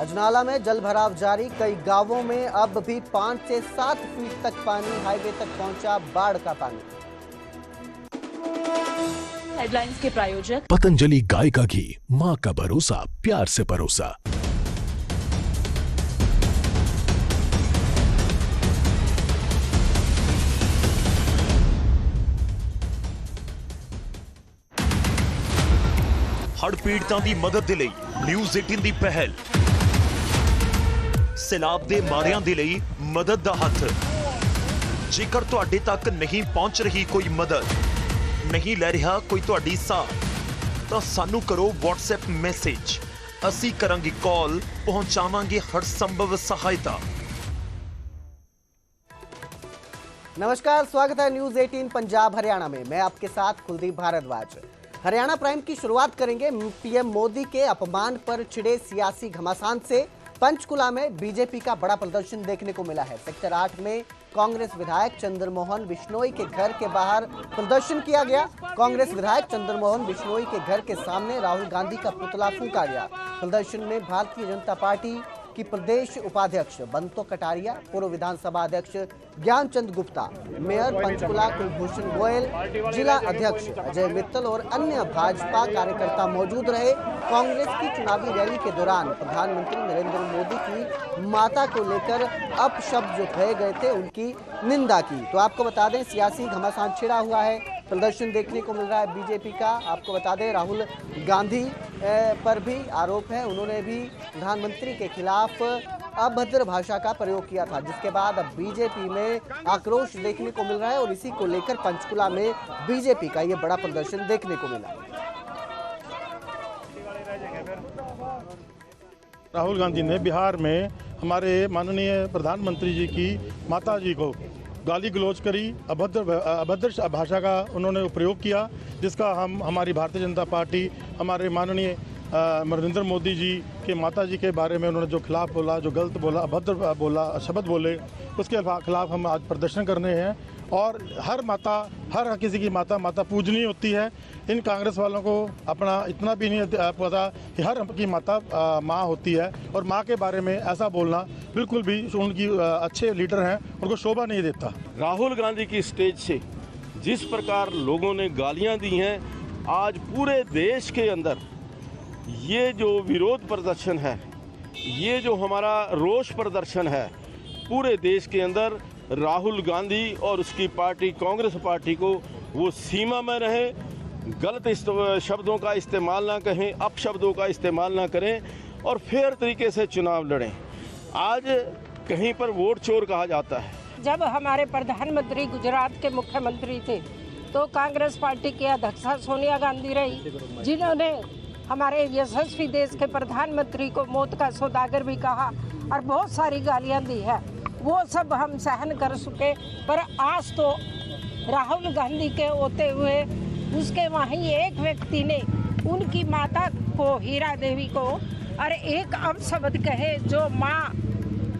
अजनाला में जल भराव जारी, कई गांवों में अब भी 5 से 7 फीट तक पानी, हाईवे तक पहुंचा बाढ़ का पानी। हेडलाइंस के प्रायोजक पतंजलि गाय का घी, मां का भरोसा, प्यार से परोसा। हड़ पीड़ितां दी मदद दे लई न्यूज़ 18 दी पहल। सैलाब दे मारियां दे लई मदद दा हथ। जेकर तुहाडे तक नहीं पहुंच रही कोई मदद, नहीं ले रहा कोई तुहाडी साथ, तो सानू करो व्हाट्सएप मैसेज, असी करांगे कॉल, पहुंचावांगे हर संभव सहायता। नमस्कार, स्वागत है न्यूज 18 पंजाब हरियाणा में। मैं आपके साथ कुलदीप भारद्वाज। हरियाणा प्राइम की शुरुआत करेंगे पीएम मोदी के अपमान पर छिड़े सियासी घमासान से। पंचकुला में बीजेपी का बड़ा प्रदर्शन देखने को मिला है। सेक्टर 8 में कांग्रेस विधायक चंद्रमोहन बिश्नोई के घर के बाहर प्रदर्शन किया गया। कांग्रेस विधायक चंद्रमोहन बिश्नोई के घर के सामने राहुल गांधी का पुतला फूंका गया। प्रदर्शन में भारतीय जनता पार्टी की प्रदेश उपाध्यक्ष बंतो कटारिया, पूर्व विधानसभा अध्यक्ष ज्ञानचंद गुप्ता, मेयर पंचकुला कुलभूषण गोयल, जिला अध्यक्ष अजय मित्तल और अन्य भाजपा कार्यकर्ता मौजूद रहे। कांग्रेस की चुनावी रैली के दौरान प्रधानमंत्री नरेंद्र मोदी की माता को लेकर अपशब्द जो कहे गए थे उनकी निंदा की। तो आपको बता दें, सियासी घमासान छिड़ा हुआ है। प्रदर्शन देखने को मिल रहा है बीजेपी का। आपको बता दें, राहुल गांधी पर भी आरोप है, उन्होंने भी प्रधानमंत्री के खिलाफ अभद्र भाषा का प्रयोग किया था, जिसके बाद अब बीजेपी में आक्रोश देखने को मिल रहा है और इसी को लेकर पंचकुला में बीजेपी का ये बड़ा प्रदर्शन देखने को मिला। राहुल गांधी ने बिहार में हमारे माननीय प्रधानमंत्री जी की माता जी को गाली गलौज करी, अभद्र भाषा का उन्होंने प्रयोग किया, जिसका हमारी भारतीय जनता पार्टी, हमारे माननीय नरेंद्र मोदी जी के माता जी के बारे में उन्होंने जो खिलाफ बोला, जो गलत बोला, अभद्र बोला, शब्द बोले, उसके खिलाफ हम आज प्रदर्शन करने हैं। और हर किसी की माता पूजनीय होती है। इन कांग्रेस वालों को अपना इतना भी नहीं पता कि हर की माता माँ होती है, और माँ के बारे में ऐसा बोलना बिल्कुल भी उनकी अच्छे लीडर हैं, उनको शोभा नहीं देता। राहुल गांधी की स्टेज से जिस प्रकार लोगों ने गालियां दी हैं, आज पूरे देश के अंदर ये जो विरोध प्रदर्शन है, ये जो हमारा रोष प्रदर्शन है, पूरे देश के अंदर राहुल गांधी और उसकी पार्टी कांग्रेस पार्टी को वो सीमा में रहे, गलत शब्दों का इस्तेमाल ना कहें, अपशब्दों का इस्तेमाल ना करें और फेयर तरीके से चुनाव लड़ें। आज कहीं पर वोट चोर कहा जाता है। जब हमारे प्रधानमंत्री गुजरात के मुख्यमंत्री थे तो कांग्रेस पार्टी की अध्यक्षा सोनिया गांधी रही, जिन्होंने हमारे यशस्वी देश के प्रधानमंत्री को मौत का सौदागर भी कहा और बहुत सारी गालियां दी है। वो सब हम सहन कर चुके, पर आज तो राहुल गांधी के होते हुए उसके वहीं एक व्यक्ति ने उनकी माता को, हीरा देवी को, और एक अपशब्द कहे जो माँ,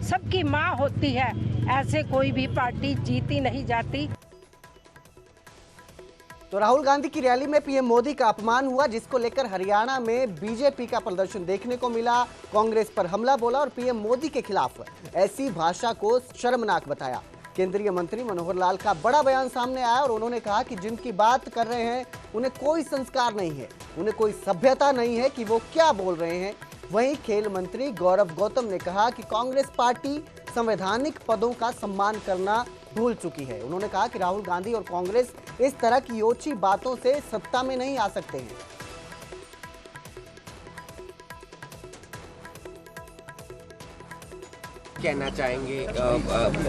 सबकी माँ होती है। ऐसे कोई भी पार्टी जीती नहीं जाती। तो राहुल गांधी की रैली में पीएम मोदी का अपमान हुआ, जिसको लेकर हरियाणा में बीजेपी का प्रदर्शन देखने को मिला। कांग्रेस पर हमला बोला और पीएम मोदी के खिलाफ ऐसी भाषा को शर्मनाक बताया। केंद्रीय मंत्री मनोहर लाल का बड़ा बयान सामने आया और उन्होंने कहा कि जिनकी बात कर रहे हैं उन्हें कोई संस्कार नहीं है, उन्हें कोई सभ्यता नहीं है कि वो क्या बोल रहे हैं। वहीं खेल मंत्री गौरव गौतम ने कहा कि कांग्रेस पार्टी संवैधानिक पदों का सम्मान करना भूल चुकी है। उन्होंने कहा कि राहुल गांधी और कांग्रेस इस तरह की ओछी बातों से सत्ता में नहीं आ सकते हैं। कहना चाहेंगे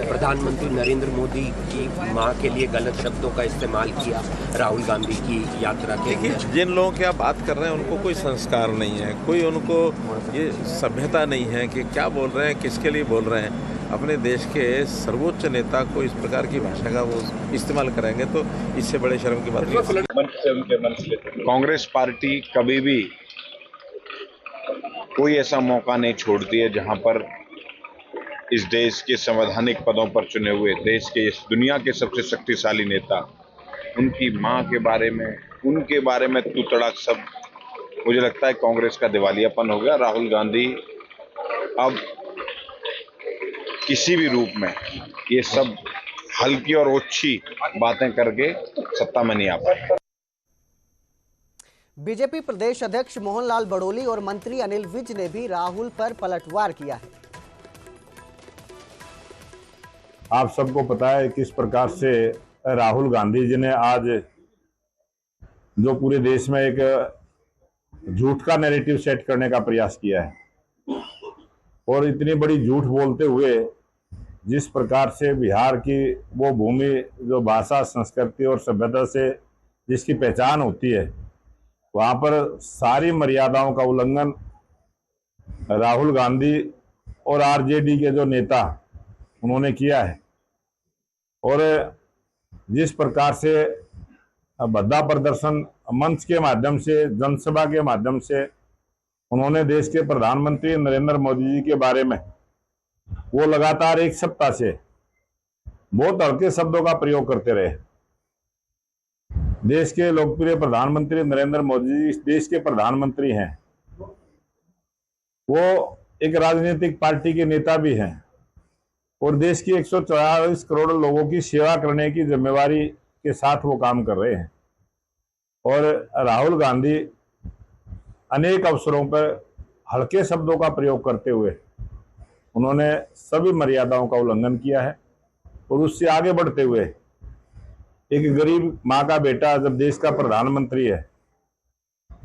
प्रधानमंत्री नरेंद्र मोदी की मां के लिए गलत शब्दों का इस्तेमाल किया राहुल गांधी की यात्रा के। देखिए, जिन लोगों की आप बात कर रहे हैं उनको कोई संस्कार नहीं है, कोई उनको ये सभ्यता नहीं है कि क्या बोल रहे हैं, किसके लिए बोल रहे हैं। अपने देश के सर्वोच्च नेता को इस प्रकार की भाषा का वो इस्तेमाल करेंगे तो इससे बड़े शर्म की बात नहीं। कांग्रेस पार्टी कभी भी कोई ऐसा मौका नहीं छोड़ती है जहां पर इस देश के संवैधानिक पदों पर चुने हुए, देश के इस दुनिया के सबसे शक्तिशाली नेता, उनकी मां के बारे में, उनके बारे में तू तड़ाक शब्द, मुझे लगता है कांग्रेस का दिवालियापन हो गया। राहुल गांधी अब किसी भी रूप में ये सब हल्की और ओछी बातें करके सत्ता में नहीं आ पाए। बीजेपी प्रदेश अध्यक्ष मोहनलाल बड़ोली और मंत्री अनिल विज ने भी राहुल पर पलटवार किया है। आप सबको पता है किस प्रकार से राहुल गांधी जी ने आज जो पूरे देश में एक झूठ का नैरेटिव सेट करने का प्रयास किया है और इतनी बड़ी झूठ बोलते हुए जिस प्रकार से बिहार की वो भूमि जो भाषा, संस्कृति और सभ्यता से जिसकी पहचान होती है, वहाँ पर सारी मर्यादाओं का उल्लंघन राहुल गांधी और आरजेडी के जो नेता उन्होंने किया है। और जिस प्रकार से भद्दा प्रदर्शन मंच के माध्यम से, जनसभा के माध्यम से उन्होंने देश के प्रधानमंत्री नरेंद्र मोदी जी के बारे में वो लगातार एक सप्ताह से बहुत हल्के शब्दों का प्रयोग करते रहे। देश के लोकप्रिय प्रधानमंत्री नरेंद्र मोदी जी इस देश के प्रधानमंत्री हैं, वो एक राजनीतिक पार्टी के नेता भी हैं और देश की 144 करोड़ लोगों की सेवा करने की जिम्मेवारी के साथ वो काम कर रहे हैं। और राहुल गांधी अनेक अवसरों पर हल्के शब्दों का प्रयोग करते हुए उन्होंने सभी मर्यादाओं का उल्लंघन किया है और उससे आगे बढ़ते हुए एक गरीब माँ का बेटा जब देश का प्रधानमंत्री है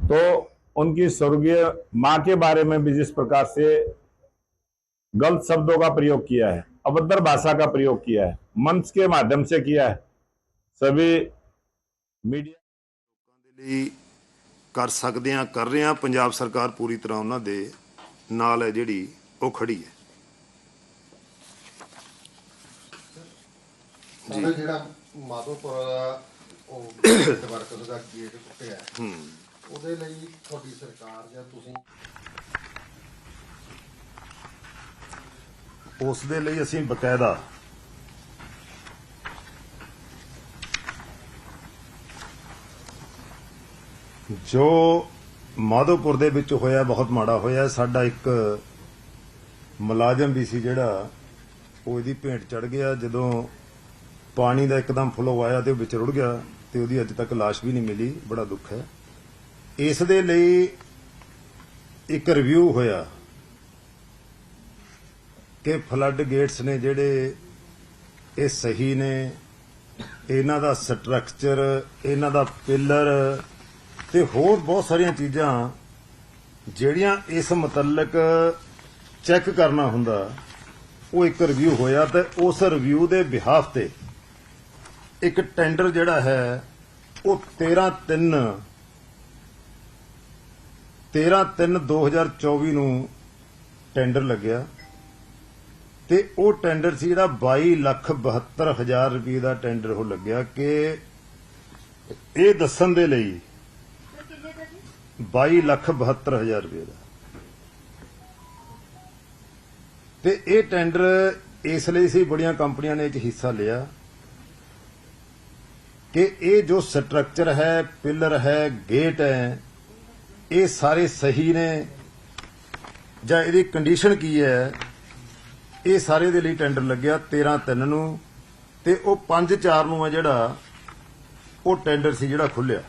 तो उनकी स्वर्गीय माँ के बारे में भी जिस प्रकार से गलत शब्दों का प्रयोग किया है, अभद्र भाषा का प्रयोग किया है, मंच के माध्यम से किया है, सभी मीडिया ਲਈ कर सकते हैं, कर रहे हैं। पंजाब सरकार पूरी तरह उन्होंने नाल है जिहड़ी वो खड़ी है जी। ਜਿਹੜਾ ਮਾਧੋਪੁਰ ਉਹ ਨੈਟਵਰਕ ਦਾ ਗੇਟ ਟੁੱਟਿਆ ਉਹਦੇ ਲਈ ਤੁਹਾਡੀ ਸਰਕਾਰ ਜਾਂ ਤੁਸੀਂ ਉਸ ਦੇ ਲਈ ਅਸੀਂ ਬਕਾਇਦਾ ਜੋ ਮਾਧੋਪੁਰ ਦੇ ਵਿੱਚ ਹੋਇਆ ਬਹੁਤ ਮਾੜਾ ਹੋਇਆ। ਸਾਡਾ ਇੱਕ ਮੁਲਾਜ਼ਮ ਵੀ ਸੀ ਜਿਹੜਾ ਉਹ ਇਹਦੀ ਭੇਂਟ ਚੜ ਗਿਆ ਜਦੋਂ ਪਾਣੀ ਦਾ ਇੱਕਦਮ ਫਲੋ ਆਇਆ ਤੇ ਉਹ ਵਿੱਚ ਰੁੜ ਗਿਆ ਤੇ ਉਹਦੀ ਅਜੇ ਤੱਕ ਲਾਸ਼ ਵੀ ਨਹੀਂ ਮਿਲੀ। ਬੜਾ ਦੁੱਖ ਹੈ। ਇਸ ਦੇ ਲਈ ਇੱਕ ਰਿਵਿਊ ਹੋਇਆ ਕਿ ਫਲੱਡ ਗੇਟਸ ਨੇ ਜਿਹੜੇ ਇਹ ਸਹੀ ਨੇ, ਇਹਨਾਂ ਦਾ ਸਟਰਕਚਰ, ਇਹਨਾਂ ਦਾ ਪਿਲਰ ਤੇ ਹੋਰ ਬਹੁਤ ਸਾਰੀਆਂ ਚੀਜ਼ਾਂ ਜਿਹੜੀਆਂ ਇਸ ਮੁਤਲਕ ਚੈੱਕ ਕਰਨਾ ਹੁੰਦਾ, ਉਹ ਇੱਕ ਰਿਵਿਊ ਹੋਇਆ ਤੇ ਉਸ ਰਿਵਿਊ ਦੇ ਬਿਹਾਫ ਤੇ ਇੱਕ ਟੈਂਡਰ ਜਿਹੜਾ ਹੈ ਉਹ 13/3/2024 ਨੂੰ ਟੈਂਡਰ ਲੱਗਿਆ ਤੇ ਉਹ ਟੈਂਡਰ ਸੀ ਜਿਹੜਾ 22,72,000 ਰੁਪਏ ਦਾ ਟੈਂਡਰ ਉਹ ਲੱਗਿਆ ਕਿ ਇਹ ਦੱਸਣ ਦੇ ਲਈ 22,72,000 ਰੁਪਏ ਦਾ। ਤੇ ਇਹ ਟੈਂਡਰ ਇਸ ਲਈ ਸੀ, ਬੜੀਆਂ ਕੰਪਨੀਆਂ ਨੇ ਇਹ 'ਚ ਹਿੱਸਾ ਲਿਆ कि ये जो स्ट्रक्चर है, पिलर है, गेट है, ये सारे सही ने ਜਾਂ ਇਹਦੀ ਕੰਡੀਸ਼ਨ ਕੀ ਹੈ, ਇਹ ਸਾਰੇ ਦੇ ਲਈ ਟੈਂਡਰ ਲੱਗਿਆ 13/3 ਨੂੰ ਤੇ ਉਹ 5/4 ਨੂੰ ਹੈ ਜਿਹੜਾ ਉਹ ਟੈਂਡਰ ਸੀ ਜਿਹੜਾ ਖੁੱਲਿਆ।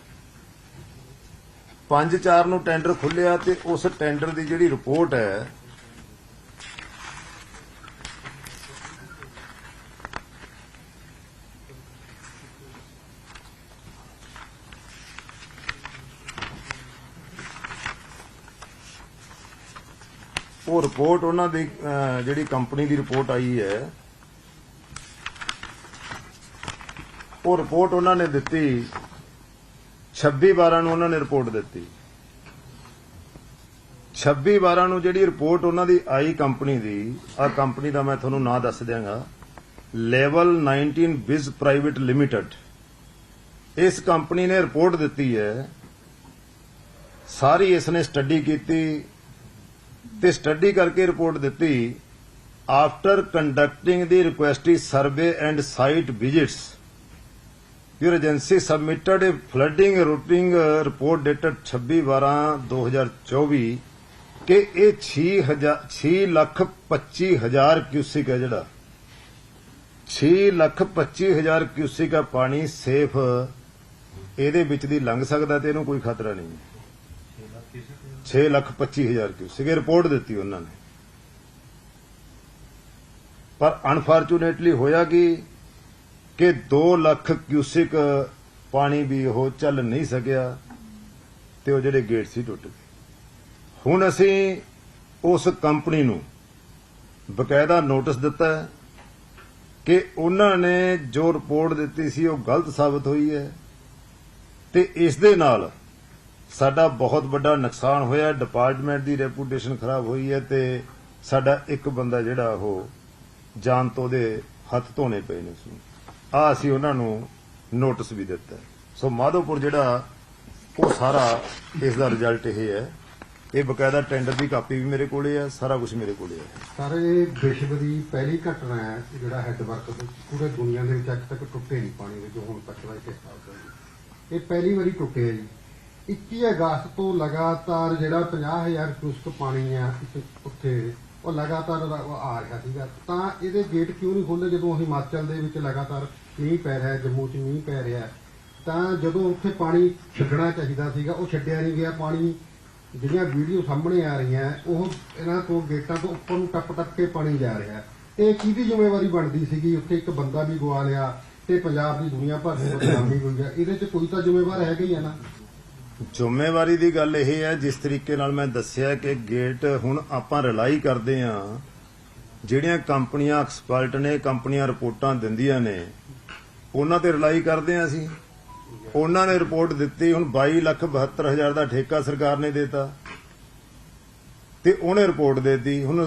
5/4 ਨੂੰ ਟੈਂਡਰ ਖੁੱਲਿਆ ਤੇ ਉਸ ਟੈਂਡਰ ਦੀ ਜਿਹੜੀ ਰਿਪੋਰਟ ਹੈ ਉਹ ਰਿਪੋਰਟ ਉਹਨਾਂ ਦੀ ਜਿਹੜੀ ਕੰਪਨੀ ਦੀ ਰਿਪੋਰਟ ਆਈ ਹੈ ਉਹ ਰਿਪੋਰਟ ਉਹਨਾਂ ਨੇ ਦਿੱਤੀ 26/12 ਨੂੰ ਉਹਨਾਂ ਨੇ ਰਿਪੋਰਟ ਦਿੱਤੀ। 26/12 ਨੂੰ ਜਿਹੜੀ ਰਿਪੋਰਟ ਉਹਨਾਂ ਦੀ ਆਈ ਕੰਪਨੀ ਦੀ, ਆ ਕੰਪਨੀ ਦਾ ਮੈਂ ਤੁਹਾਨੂੰ ਨਾਂ ਦੱਸ ਦਿਆਂਗਾ, ਲੈਵਲ 19 ਬਿਜ਼ ਪ੍ਰਾਈਵੇਟ ਲਿਮਿਟਡ। ਇਸ ਕੰਪਨੀ ਨੇ ਰਿਪੋਰਟ ਦਿੱਤੀ ਹੈ, ਸਾਰੀ ਇਸ ਨੇ ਸਟੱਡੀ ਕੀਤੀ ਤੇ ਸਟੱਡੀ ਕਰਕੇ ਰਿਪੋਰਟ ਦਿੱਤੀ। After conducting the requested survey and site visits your agency submitted a flooding routing report dated 26/12/2024 ਕਿ ਇਹ 6,25,000 क्यूसिक है ਜਿਹੜਾ 6,25,000 क्यूसिक ਹੈ ਪਾਣੀ ਸੇਫ ਇਹਦੇ ਵਿੱਚ ਦੀ ਲੰਘ ਸਕਦਾ ਤੇ ਇਹਨੂੰ ਕੋਈ ਖਤਰਾ ਨਹੀਂ ਹੈ। 6,25,000 क्यूसिक ਇਹ ਰਿਪੋਰਟ ਦਿੱਤੀ ਉਹਨਾਂ ਨੇ। ਪਰ ਅਨਫੋਰਚੂਨੇਟਲੀ ਹੋਇਆ ਕਿ 2 ਲੱਖ क्यूसिक ਪਾਣੀ ਵੀ ਉਹ ਚੱਲ ਨਹੀਂ ਸਕਿਆ ਤੇ ਉਹ ਜਿਹੜੇ ਗੇਟ ਸੀ ਟੁੱਟ ਗਏ। ਹੁਣ ਅਸੀਂ ਉਸ ਕੰਪਨੀ ਨੂੰ ਬਕਾਇਦਾ ਨੋਟਿਸ ਦਿੱਤਾ ਹੈ ਕਿ ਉਹਨਾਂ ਨੇ ਜੋ ਰਿਪੋਰਟ ਦਿੱਤੀ ਸੀ ਉਹ ਗਲਤ ਸਾਬਤ ਹੋਈ ਹੈ ਤੇ ਇਸ ਦੇ ਨਾਲ ਸਾਡਾ ਬਹੁਤ ਵੱਡਾ ਨੁਕਸਾਨ ਹੋਇਆ। ਡਿਪਾਰਟਮੈਂਟ ਦੀ ਰੈਪੂਟੇਸ਼ਨ ਖਰਾਬ ਹੋਈ ਹੈ ਤੇ ਸਾਡਾ ਇੱਕ ਬੰਦਾ ਜਿਹੜਾ ਉਹ ਜਾਨ ਤੋਂ ਉਹਦੇ ਹੱਥ ਧੋਣੇ ਪਏ ਨੇ। ਆ ਅਸੀਂ ਉਹਨਾਂ ਨੂੰ ਨੋਟਿਸ ਵੀ ਦਿੱਤਾ। ਸੋ ਮਾਧੋਪੁਰ ਜਿਹੜਾ ਉਹ ਸਾਰਾ ਇਸ ਦਾ ਰਿਜ਼ਲਟ ਇਹ ਹੈ। ਇਹ ਬਕਾਇਦਾ ਟੈਂਡਰ ਦੀ ਕਾਪੀ ਵੀ ਮੇਰੇ ਕੋਲੇ ਹੈ, ਸਾਰਾ ਕੁਝ ਮੇਰੇ ਕੋਲੇ ਹੈ। ਸਰ ਇਹ ਵਿਸ਼ਵ ਦੀ ਪਹਿਲੀ ਘਟਨਾ ਹੈ ਜਿਹੜਾ ਹੈੱਡਵਰਕ ਪੂਰੇ ਦੁਨੀਆ ਦੇ ਵਿੱਚ ਅੱਜ ਤੱਕ ਟੁੱਟੇ ਨਹੀਂ ਪਾਣੀ ਦੇ, ਜੋ ਹੁਣ ਤੱਕ ਦਾ ਇਤਿਹਾਸ ਹੈ। ਇਹ ਪਹਿਲੀ ਵਾਰੀ ਟੁੱਟਿਆ ਜੀ। 21 ਅਗਸਤ ਤੋਂ ਲਗਾਤਾਰ ਜਿਹੜਾ 50,000 ਕਿਊਸਕ ਪਾਣੀ ਆ ਉੱਥੇ ਉਹ ਲਗਾਤਾਰ ਆ ਰਿਹਾ ਸੀਗਾ। ਤਾਂ ਇਹਦੇ ਗੇਟ ਕਿਉਂ ਨਹੀਂ ਖੋਲ੍ਹੇ ਜਦੋਂ ਹਿਮਾਚਲ ਦੇ ਵਿੱਚ ਲਗਾਤਾਰ ਮੀਂਹ ਪੈ ਰਿਹਾ, ਜੰਮੂ 'ਚ ਮੀਂਹ ਪੈ ਰਿਹਾ, ਤਾਂ ਜਦੋਂ ਉੱਥੇ ਪਾਣੀ ਛੱਡਣਾ ਚਾਹੀਦਾ ਸੀਗਾ ਉਹ ਛੱਡਿਆ ਨਹੀਂ ਗਿਆ। ਪਾਣੀ ਜਿਹੜੀਆਂ ਵੀਡੀਓ ਸਾਹਮਣੇ ਆ ਰਹੀਆਂ ਉਹ ਇਹਨਾਂ ਤੋਂ ਗੇਟਾਂ ਤੋਂ ਉੱਪਰ ਨੂੰ ਟੱਪ ਕੇ ਪਾਣੀ ਜਾ ਰਿਹਾ। ਇਹ ਕਿਹਦੀ ਜ਼ਿੰਮੇਵਾਰੀ ਬਣਦੀ ਸੀਗੀ? ਉੱਥੇ ਇੱਕ ਬੰਦਾ ਵੀ ਗਵਾ ਲਿਆ ਤੇ ਪੰਜਾਬ ਦੀ ਦੁਨੀਆ ਭਰ ਦੀ ਬਦਨਾਮੀ ਹੋਈ ਹੈ। ਇਹਦੇ 'ਚ ਕੋਈ ਤਾਂ ਜ਼ਿੰਮੇਵਾਰ ਹੈਗਾ ਹੀ ਹੈ ਨਾ। ਜ਼ਿੰਮੇਵਾਰੀ ਦੀ ਗੱਲ ਇਹ ਹੈ ਜਿਸ ਤਰੀਕੇ ਨਾਲ ਮੈਂ ਦੱਸਿਆ ਕਿ ਗੇਟ ਹੁਣ ਆਪਾਂ ਰਿਲਾਈ ਕਰਦੇ ਆ ਜਿਹੜੀਆਂ ਕੰਪਨੀਆਂ ਐਕਸਪਰਟ ਨੇ, ਕੰਪਨੀਆਂ ਰਿਪੋਰਟਾਂ ਦਿੰਦੀਆਂ ਨੇ ਉਹਨਾਂ ਤੇ ਰਿਲਾਈ ਕਰਦੇ ਆ ਅਸੀਂ। ਉਹਨਾਂ ਨੇ ਰਿਪੋਰਟ ਦਿੱਤੀ, ਹੁਣ 22,72,000 ਦਾ ਠੇਕਾ ਸਰਕਾਰ ਨੇ ਦਿੱਤਾ ਤੇ ਉਹਨੇ ਰਿਪੋਰਟ ਦਿੱਤੀ। ਹੁਣ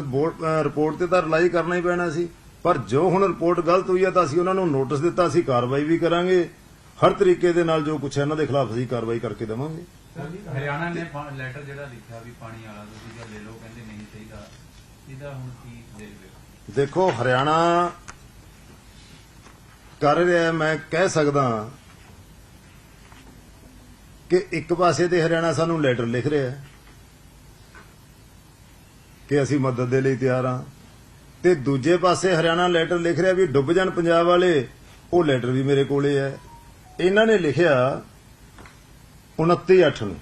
ਰਿਪੋਰਟ ਤੇ ਤਾਂ ਰਿਲਾਈ ਕਰਨਾ ਹੀ ਪੈਣਾ ਸੀ, ਪਰ ਜੋ ਹੁਣ ਰਿਪੋਰਟ ਗਲਤ ਹੋਈ ਹੈ ਤਾਂ ਅਸੀਂ ਉਹਨਾਂ ਨੂੰ ਨੋਟਿਸ ਦਿੱਤਾ, ਅਸੀਂ ਕਾਰਵਾਈ ਵੀ ਕਰਾਂਗੇ। ਹਰ ਤਰੀਕੇ ਦੇ ਨਾਲ ਜੋ ਕੁਛ ਹੈ ਇਹਨਾਂ ਦੇ ਖਿਲਾਫ ਅਸੀਂ ਕਾਰਵਾਈ ਕਰਕੇ ਦੇਵਾਂਗੇ। ਹਰਿਆਣਾ ਨੇ ਲੈਟਰ ਜਿਹੜਾ ਲਿਖਿਆ ਵੀ ਪਾਣੀ ਵਾਲਾ ਤੁਸੀਂ ਜਾਂ ਲੈ ਲਓ, ਕਹਿੰਦੇ ਨਹੀਂ ਚਾਹੀਦਾ, ਇਹਦਾ ਹੁਣ ਕੀ ਦੇਖਦੇ? ਦੇਖੋ ਹਰਿਆਣਾ ਕਰ ਰਿਹਾ, ਮੈਂ ਕਹਿ ਸਕਦਾ ਕਿ ਇੱਕ ਪਾਸੇ ਤੇ ਹਰਿਆਣਾ ਸਾਨੂੰ ਲੈਟਰ ਲਿਖ ਰਿਹਾ ਹੈ ਕਿ ਅਸੀਂ ਮਦਦ ਦੇ ਲਈ ਤਿਆਰ ਹਾਂ, ਤੇ ਦੂਜੇ ਪਾਸੇ ਹਰਿਆਣਾ ਲੈਟਰ ਲਿਖ ਰਿਹਾ ਵੀ ਡੁੱਬ ਜਾਣ ਪੰਜਾਬ ਵਾਲੇ। ਉਹ ਲੈਟਰ ਵੀ ਮੇਰੇ ਕੋਲੇ ਹੈ। ਇਹਨਾਂ ਨੇ ਲਿਖਿਆ 29/8 ਨੂੰ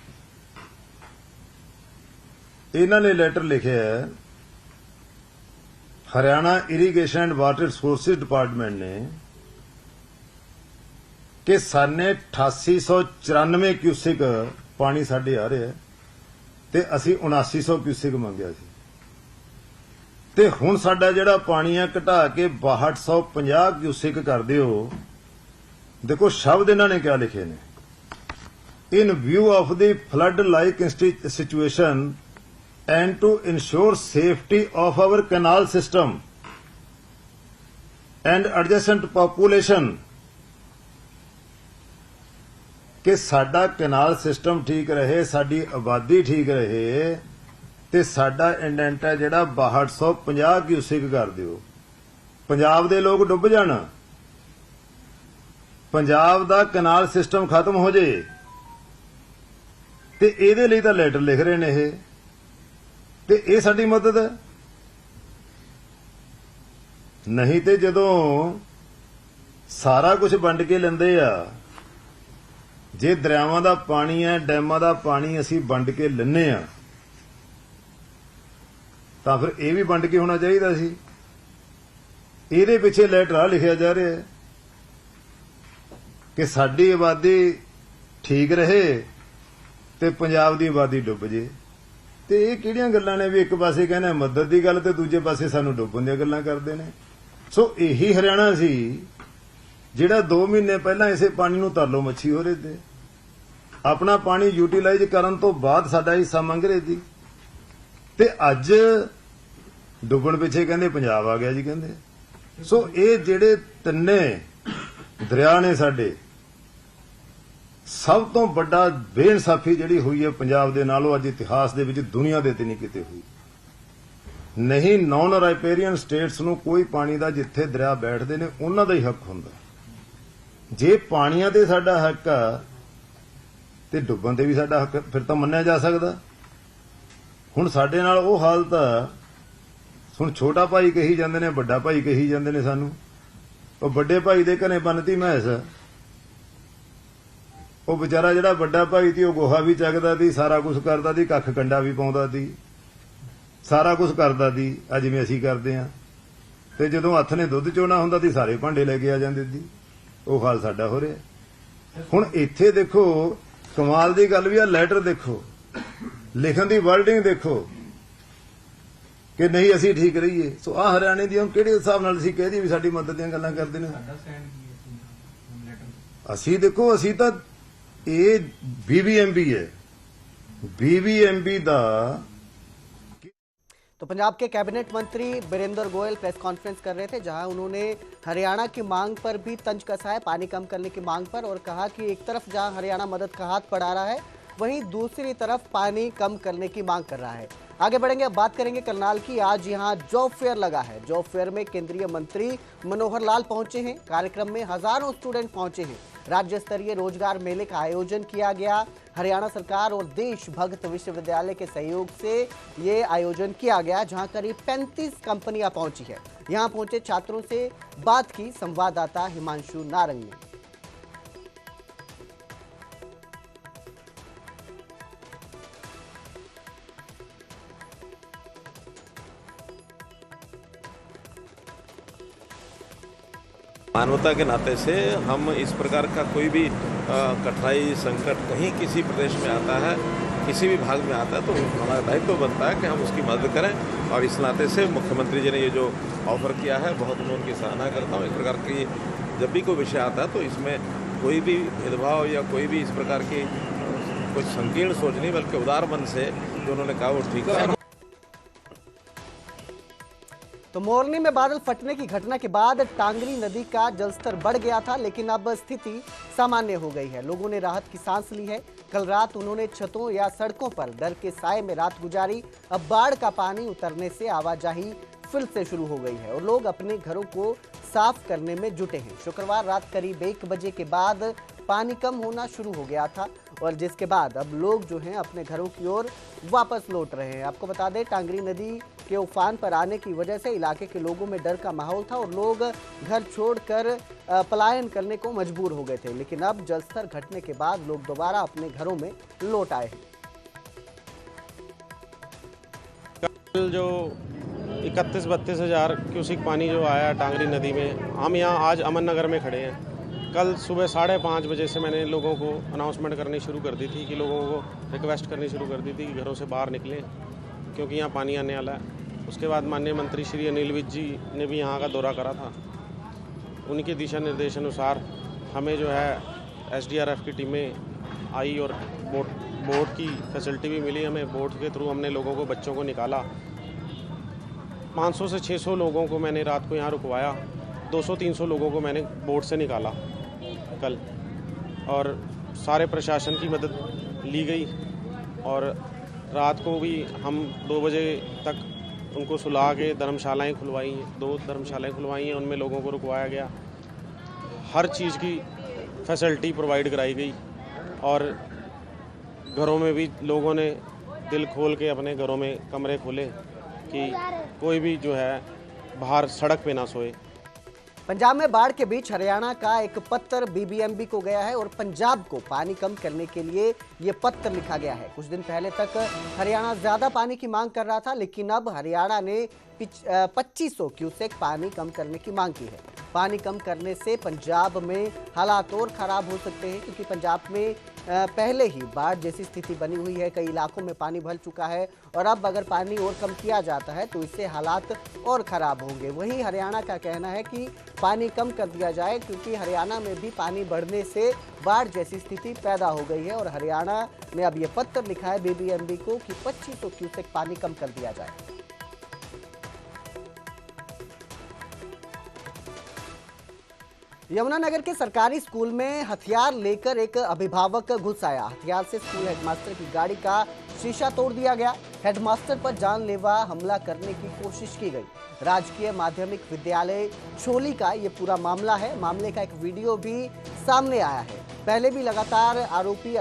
ਇਹਨਾਂ ਨੇ ਲੈਟਰ ਲਿਖਿਆ Haryana irrigation and water resources department ਨੇ ਕਿ ਸਾਨੇ 8894 क्यूसिक ਪਾਣੀ ਸਾਡੇ ਆ ਰਿਹਾ ਤੇ ਅਸੀਂ 7900 क्यूसिक ਮੰਗਿਆ ਸੀ ਤੇ ਹੁਣ ਸਾਡਾ ਜਿਹੜਾ ਪਾਣੀ ਆ ਘਟਾ ਕੇ 6250 क्यूसिक ਕਰ ਦਿਓ। ਦੇਖੋ ਸ਼ਬਦ ਇਹਨਾਂ ਨੇ ਕਿਆ ਲਿਖੇ ਨੇ, in view of the flood like situation and to ensure safety of our canal system and adjacent population, ਕਿ ਸਾਡਾ ਕੈਨਾਲ ਸਿਸਟਮ ਠੀਕ ਰਹੇ, ਸਾਡੀ ਆਬਾਦੀ ਠੀਕ ਰਹੇ ਤੇ ਸਾਡਾ ਇੰਡੈਂਟ ਹੈ ਜਿਹੜਾ 6250 क्यूसिक ਕਰ ਦਿਓ। ਪੰਜਾਬ ਦੇ ਲੋਕ ਡੁੱਬ ਜਾਣ, ਪੰਜਾਬ ਦਾ ਕੈਨਾਲ ਸਿਸਟਮ ਖਤਮ ਹੋ ਜੇ ਤੇ ਇਹਦੇ ਲਈ ਤਾਂ ਲੈਟਰ ਲਿਖ ਰਹੇ ਨੇ ਇਹ, ਤੇ ਇਹ ਸਾਡੀ ਮਦਦ ਹੈ। ਨਹੀਂ ਤੇ ਜਦੋਂ ਸਾਰਾ ਕੁਝ ਵੰਡ ਕੇ ਲੈਂਦੇ ਆ, ਜੇ ਦਰਿਆਵਾਂ ਦਾ ਪਾਣੀ ਹੈ, ਡੈਮਾਂ ਦਾ ਪਾਣੀ ਅਸੀਂ ਵੰਡ ਕੇ ਲੈਂਦੇ ਆ ਤਾਂ ਫਿਰ ਇਹ ਵੀ ਵੰਡ ਕੇ ਹੋਣਾ ਚਾਹੀਦਾ ਸੀ। ਇਹਦੇ ਪਿੱਛੇ ਲੈਟਰ ਆ ਲਿਖਿਆ ਜਾ ਰਿਹਾ ਹੈ ਕਿ ਸਾਡੀ ਆਬਾਦੀ ਠੀਕ ਰਹੇ ਤੇ ਪੰਜਾਬ ਦੀ ਆਬਾਦੀ ਡੁੱਬ ਜੇ। ਤੇ ਇਹ ਕਿਹੜੀਆਂ ਗੱਲਾਂ ਨੇ ਵੀ ਇੱਕ ਪਾਸੇ ਕਹਿੰਦੇ ਮਦਦ ਦੀ ਗੱਲ ਤੇ ਦੂਜੇ ਪਾਸੇ ਸਾਨੂੰ ਡੁੱਬਣ ਦੀਆਂ ਗੱਲਾਂ ਕਰਦੇ ਨੇ। ਸੋ ਇਹੀ ਹਰਿਆਣਾ ਸੀ ਜਿਹੜਾ 2 ਮਹੀਨੇ ਪਹਿਲਾਂ ਇਸੇ ਪਾਣੀ ਨੂੰ ਤਰਲੋ ਮੱਛੀ ਹੋ ਰਹੇ ਤੇ ਆਪਣਾ ਪਾਣੀ ਯੂਟਿਲਾਈਜ਼ ਕਰਨ ਤੋਂ ਬਾਅਦ ਸਾਡਾ ਹਿੱਸਾ ਮੰਗ ਰਹੇ ਸੀ ਤੇ ਅੱਜ ਡੁੱਬਣ ਪਿੱਛੇ ਕਹਿੰਦੇ ਪੰਜਾਬ ਆ ਗਿਆ ਜੀ ਕਹਿੰਦੇ। ਸੋ ਇਹ ਜਿਹੜੇ ਤਿੰਨੇ ਦਰਿਆ ਨੇ ਸਾਡੇ, ਸਭ ਤੋਂ ਵੱਡਾ ਬੇਇਨਸਾਫੀ ਜਿਹੜੀ ਹੋਈ ਹੈ ਪੰਜਾਬ ਦੇ ਨਾਲ, ਉਹ ਅੱਜ ਇਤਿਹਾਸ ਦੇ ਵਿੱਚ ਦੁਨੀਆ ਦੇ ਤੇ ਨਹੀਂ ਕਿਤੇ ਹੋਈ। ਨਹੀਂ ਨੌਨ ਰਾਈਪੇਰੀਅਨ ਸਟੇਟਸ ਨੂੰ ਕੋਈ ਪਾਣੀ ਦਾ, ਜਿੱਥੇ ਦਰਿਆ ਬੈਠਦੇ ਨੇ ਉਹਨਾਂ ਦਾ ਹੀ ਹੱਕ ਹੁੰਦਾ। ਜੇ ਪਾਣੀਆਂ ਤੇ ਸਾਡਾ ਹੱਕ ਆ ਤੇ ਡੁੱਬਣ ਤੇ ਵੀ ਸਾਡਾ ਹੱਕ ਫਿਰ ਤਾਂ ਮੰਨਿਆ ਜਾ ਸਕਦਾ। ਹੁਣ ਸਾਡੇ ਨਾਲ ਉਹ ਹਾਲਤ ਆ, ਹੁਣ ਛੋਟਾ ਭਾਈ ਕਹੀ ਜਾਂਦੇ ਨੇ, ਵੱਡਾ ਭਾਈ ਕਹੀ ਜਾਂਦੇ ਨੇ ਸਾਨੂੰ। ਉਹ ਵੱਡੇ ਭਾਈ ਦੇ ਘਰੇ ਬੰਨਤੀ ਮੈਸ, ਉਹ ਵਿਚਾਰਾ ਜਿਹੜਾ ਵੱਡਾ ਭਾਈ ਸੀ ਉਹ ਗੋਹਾ ਵੀ ਚੱਕਦਾ ਸੀ, ਸਾਰਾ ਕੁਝ ਕਰਦਾ ਸੀ, ਕੱਖ ਕੰਡਾ ਵੀ ਪਾਉਂਦਾ ਸੀ, ਸਾਰਾ ਕੁਝ ਕਰਦਾ ਸੀ ਆ ਜਿਵੇਂ ਅਸੀਂ ਕਰਦੇ ਆ। ਤੇ ਜਦੋਂ ਹੱਥ ਨੇ ਦੁੱਧ ਚੋਣਾ ਹੁੰਦਾ ਸੀ ਸਾਰੇ ਭਾਂਡੇ ਲੈ ਕੇ ਆ ਜਾਂਦੇ ਸੀ। ਉਹ ਹਾਲ ਸਾਡਾ ਹੋ ਰਿਹਾ। ਹੁਣ ਇੱਥੇ ਦੇਖੋ ਕਮਾਲ ਦੀ ਗੱਲ ਵੀ ਆ, ਲੈਟਰ ਦੇਖੋ, ਲਿਖਣ ਦੀ ਵਰਡਿੰਗ ਦੇਖੋ ਕਿ ਨਹੀਂ ਅਸੀਂ ਠੀਕ ਰਹੀਏ। ਸੋ ਆ ਹਰਿਆਣੇ ਦੀ ਹੁਣ ਕਿਹੜੇ ਹਿਸਾਬ ਨਾਲ ਅਸੀਂ ਕਹਿ ਦਈਏ ਵੀ ਸਾਡੀ ਮਦਦ ਦੀਆਂ ਗੱਲਾਂ ਕਰਦੇ ਨੇ। ਅਸੀਂ ਦੇਖੋ, ਅਸੀਂ ਤਾਂ ਇਹ BBMP ਹੈ, BBMP ਦਾ। तो पंजाब के कैबिनेट मंत्री बीरेंद्र गोयल प्रेस कॉन्फ्रेंस कर रहे थे, जहां उन्होंने हरियाणा की मांग पर भी तंज कसा है, पानी कम करने की मांग पर, और कहा कि एक तरफ जहां हरियाणा मदद का हाथ बढ़ा रहा है, वहीं दूसरी तरफ पानी कम करने की मांग कर रहा है। आगे बढ़ेंगे, अब बात करेंगे करनाल की। आज यहां जॉब फेयर लगा है। जॉब फेयर में केंद्रीय मंत्री मनोहर लाल पहुंचे हैं। कार्यक्रम में हजारों स्टूडेंट पहुंचे हैं। राज्य स्तरीय रोजगार मेले का आयोजन किया गया। हरियाणा सरकार और देशभक्त विश्वविद्यालय के सहयोग से ये आयोजन किया गया, जहां करीब 35 कंपनियां पहुंची है। यहां पहुंचे छात्रों से बात की संवाददाता हिमांशु नारंग ने। मानवता के नाते से हम इस प्रकार का कोई भी कठिनाई संकट कहीं किसी प्रदेश में आता है, किसी भी भाग में आता है, तो हमारा दायित्व बनता है कि हम उसकी मदद करें। और इस नाते से मुख्यमंत्री जी ने ये जो ऑफर किया है, बहुत मैं उनकी सराहना करता हूँ। इस प्रकार की जब भी कोई विषय आता है तो इसमें कोई भी भेदभाव या कोई भी इस प्रकार की कोई संकीर्ण सोच नहीं, बल्कि उदार मन से जो उन्होंने कहा वो ठीक है। तो मोरनी में बादल फटने की घटना के बाद टांगरी नदी का जलस्तर बढ़ गया था, लेकिन अब स्थिति सामान्य हो गई है। लोगों ने राहत की सांस ली है। कल रात उन्होंने छतों या सड़कों पर डर के साए में रात गुजारी। अब बाढ़ का पानी उतरने से आवाजाही फिर से शुरू हो गई है और लोग अपने घरों को साफ करने में जुटे हैं। शुक्रवार रात करीब 1 बजे के बाद पानी कम होना शुरू हो गया था और जिसके बाद अब लोग जो हैं अपने घरों की ओर वापस लौट रहे हैं। आपको बता दें, टांगरी नदी के उफान पर आने की वजह से इलाके के लोगों में डर का माहौल था और लोग घर छोड़कर पलायन करने को मजबूर हो गए थे, लेकिन अब जलस्तर घटने के बाद लोग दोबारा अपने घरों में लौट आए हैं। कल जो 31-32 हज़ार क्यूसिक पानी जो आया टांगरी नदी में, हम यहाँ आज अमन नगर में खड़े हैं। कल सुबह 5:30 बजे से मैंने लोगों को अनाउंसमेंट करनी शुरू कर दी थी कि लोगों को रिक्वेस्ट करनी शुरू कर दी थी कि घरों से बाहर निकलें, क्योंकि यहाँ पानी आने वाला है। उसके बाद माननीय मंत्री श्री अनिल विज जी ने भी यहाँ का दौरा करा था। उनके दिशा निर्देश अनुसार हमें जो है SDRF की टीमें आई और बोट की फैसिलिटी भी मिली हमें। बोट के थ्रू हमने लोगों को, बच्चों को निकाला। 500 से 600 लोगों को मैंने रात को यहाँ रुकवाया। 200-300 लोगों को मैंने बोट से निकाला कल, और सारे प्रशासन की मदद ली गई। और रात को भी हम 2 बजे तक उनको सुला के धर्मशालाएँ खुलवाई हैं, 2 धर्मशालाएँ खुलवाई हैं, उनमें लोगों को रुकवाया गया। हर चीज़ की फैसिलिटी प्रोवाइड कराई गई और घरों में भी लोगों ने दिल खोल के अपने घरों में कमरे खोले कि कोई भी जो है बाहर सड़क पे ना सोए। पंजाब में बाढ़ के बीच हरियाणा का एक पत्र BBMP को गया है और पंजाब को पानी कम करने के लिए ये पत्र लिखा गया है। कुछ दिन पहले तक हरियाणा ज्यादा पानी की मांग कर रहा था, लेकिन अब हरियाणा ने 2500 क्यूसेक पानी कम करने की मांग की है। पानी कम करने से पंजाब में हालात और खराब हो सकते हैं, क्योंकि पंजाब में पहले ही बाढ़ जैसी स्थिति बनी हुई है। कई इलाकों में पानी भर चुका है और अब अगर पानी और कम किया जाता है तो इससे हालात और ख़राब होंगे। वहीं हरियाणा का कहना है कि पानी कम कर दिया जाए, क्योंकि हरियाणा में भी पानी बढ़ने से बाढ़ जैसी स्थिति पैदा हो गई है और हरियाणा ने अब ये पत्र लिखा है BBMP को कि 2500 क्यूसेक पानी कम कर दिया जाए। यमुनानगर के सरकारी स्कूल में हथियार लेकर एक अभिभावक घुस आया। हथियार से स्कूल हेडमास्टर की गाड़ी का शीशा तोड़ दिया गया। हेडमास्टर पर जानलेवा हमला करने की कोशिश की गई। राजकीय माध्यमिक विद्यालय छोली का ये पूरा मामला है। मामले का एक वीडियो भी सामने आया है। पहले भी लगातार आरोपी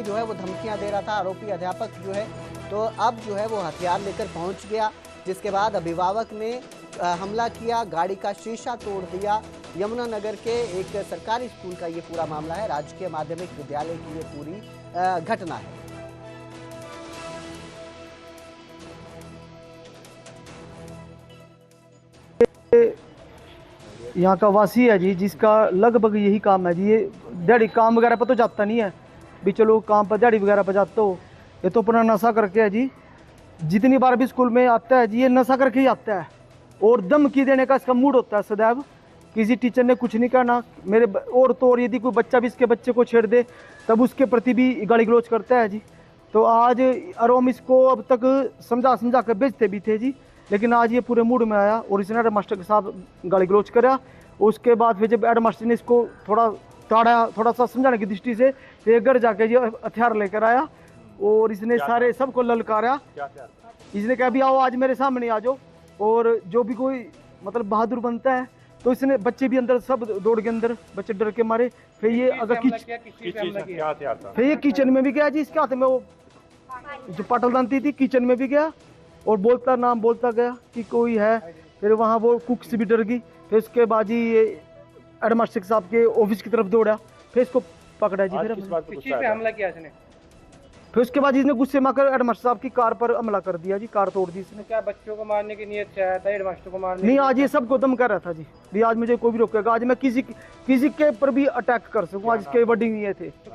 जो है वो धमकियां दे रहा था। आरोपी अध्यापक जो है तो अब जो है वो हथियार लेकर पहुंच गया, जिसके बाद अभिभावक ने हमला किया, गाड़ी का शीशा तोड़ दिया। यमुनानगर के एक सरकारी स्कूल का ये पूरा मामला है, राजकीय माध्यमिक विद्यालय की ये पूरी घटना है। यहाँ का वासी है जी, जिसका लगभग यही काम है जी। ये दिहाड़ी काम वगैरह पर तो जाता नहीं है, भी चलो काम पर दिहाड़ी वगैरह पर जाता हो, ये तो अपना नशा करके है जी। जितनी बार भी स्कूल में आता है जी, ये नशा करके ही आता है और धमकी देने का इसका मूड होता है सदैव। किसी टीचर ने कुछ नहीं करना मेरे और तो और यदि कोई बच्चा भी इसके बच्चे को छेड़ दे तब उसके प्रति भी गाली गलौज करता है जी। तो आज और हम इसको अब तक समझा कर भेजते भी थे जी, लेकिन आज ये पूरे मूड में आया और इसने हेड मास्टर के साथ गाली गलौज करा। उसके बाद फिर जब हेड मास्टर ने इसको थोड़ा सा समझाने की दृष्टि से फिर घर जाके ये हथियार लेकर आया और इसने सारे सबको ललकारा। इसने कहा भी आओ आज मेरे सामने आ जाओ, और जो भी कोई मतलब बहादुर बनता है तो इसने बच्चे भी अंदर सब दौड़ के अंदर, बच्चे डर के मारे। फिर ये अगर फिर ये किचन में भी गया जी, इसके हाथ में वो जो पाटल दानती थी किचन में भी गया और नाम बोलता गया कि कोई है। फिर वहाँ वो कुक से भी डर गई। फिर उसके बाद ही ये हेडमास्टर साहब के ऑफिस की तरफ दौड़ा, फिर इसको पकड़ा जी। फिर हमला किया इसने, फिर उसके बाद इसने गुस्से में आकर हेडमास्टर साहब की कार पर हमला कर दिया जी, कार तोड़ दी इसने। क्या बच्चों को मारने की नीयत से आया था, हेडमास्टर को मारने? नहीं, आज ये सबको दम कर रहा था जी, भी आज मुझे कोई भी रोकेगा, आज मैं किसी के पर भी अटैक कर सकूं, आज इसके वर्डिंग ये थे।